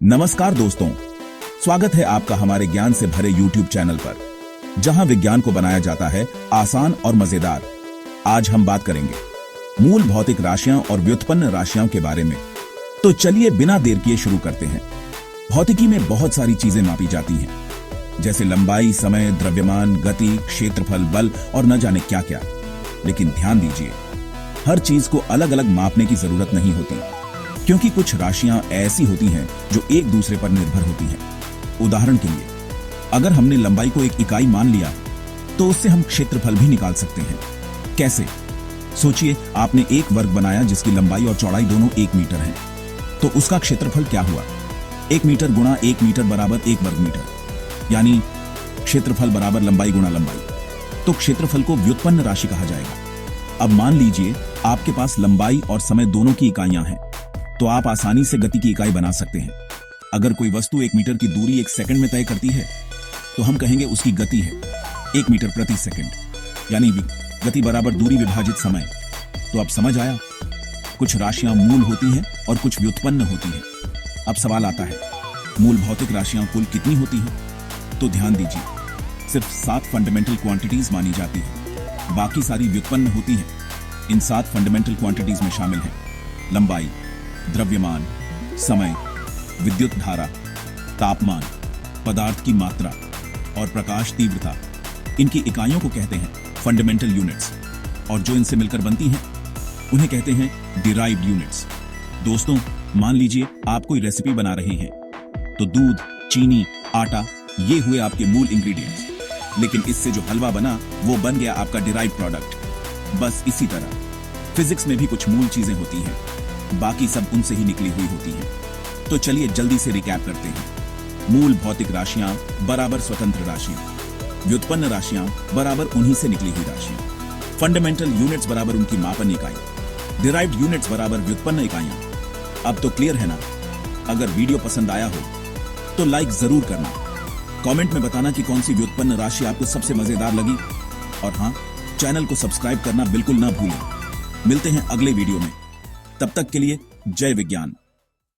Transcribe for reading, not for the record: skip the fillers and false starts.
नमस्कार दोस्तों, स्वागत है आपका हमारे ज्ञान से भरे YouTube चैनल पर, जहां विज्ञान को बनाया जाता है आसान और मजेदार। आज हम बात करेंगे मूल भौतिक राशियां और व्युत्पन्न राशियों के बारे में। तो चलिए बिना देर किए शुरू करते हैं। भौतिकी में बहुत सारी चीजें मापी जाती हैं, जैसे लंबाई, समय, द्रव्यमान, गति, क्षेत्रफल, बल और न जाने क्या क्या। लेकिन ध्यान दीजिए, हर चीज को अलग अलग मापने की जरूरत नहीं होती, क्योंकि कुछ राशियां ऐसी होती हैं जो एक दूसरे पर निर्भर होती हैं। उदाहरण के लिए, अगर हमने लंबाई को एक इकाई मान लिया तो उससे हम क्षेत्रफल भी निकाल सकते हैं। कैसे? सोचिए, आपने एक वर्ग बनाया जिसकी लंबाई और चौड़ाई दोनों 1 मीटर है, तो उसका क्षेत्रफल क्या हुआ? 1 मीटर गुणा 1 मीटर बराबर 1 वर्ग मीटर, यानी क्षेत्रफल बराबर लंबाई गुणा लंबाई। तो क्षेत्रफल को व्युत्पन्न राशि कहा जाएगा। अब मान लीजिए आपके पास लंबाई और समय दोनों की इकाइयां हैं, तो आप आसानी से गति की इकाई बना सकते हैं। अगर कोई वस्तु 1 मीटर की दूरी 1 सेकंड में तय करती है, तो हम कहेंगे उसकी गति है 1 मीटर प्रति सेकंड, यानी गति बराबर दूरी विभाजित समय। तो अब समझ आया, कुछ राशियां मूल होती हैं और कुछ व्युत्पन्न होती हैं। अब सवाल आता है, मूल भौतिक राशियां कुल कितनी होती हैं? तो ध्यान दीजिए, सिर्फ 7 फंडामेंटल क्वांटिटीज मानी जाती है, बाकी सारी व्युत्पन्न होती हैं। इन 7 फंडामेंटल क्वांटिटीज में शामिल है लंबाई, द्रव्यमान, समय, विद्युत धारा, तापमान, पदार्थ की मात्रा और प्रकाश तीव्रता। इनकी इकाइयों को कहते हैं फंडामेंटल यूनिट्स, और जो इनसे मिलकर बनती हैं उन्हें कहते हैं डिराइव्ड यूनिट्स। दोस्तों, मान लीजिए आप कोई रेसिपी बना रहे हैं, तो दूध, चीनी, आटा, ये हुए आपके मूल इंग्रेडिएंट्स। लेकिन इससे जो हलवा बना वो बन गया आपका डिराइव्ड प्रोडक्ट। बस इसी तरह फिजिक्स में भी कुछ मूल चीजें होती हैं, बाकी सब उनसे ही निकली हुई होती हैं। तो चलिए जल्दी से रिकैप करते हैं। मूल भौतिक राशियां बराबर स्वतंत्र राशियां, व्युत्पन्न राशियां बराबर उन्हीं से निकली हुई राशियां, फंडामेंटल यूनिट्स बराबर उनकी मापन इकाई, डिराइव्ड यूनिट्स बराबर व्युत्पन्न इकाइयां। अब तो क्लियर है ना? अगर वीडियो पसंद आया हो तो लाइक जरूर करना, कमेंट में बताना कि कौन सी व्युत्पन्न राशि आपको सबसे मजेदार लगी, और हाँ, चैनल को सब्सक्राइब करना बिल्कुल ना भूलें। मिलते हैं अगले वीडियो में, तब तक के लिए जय विज्ञान।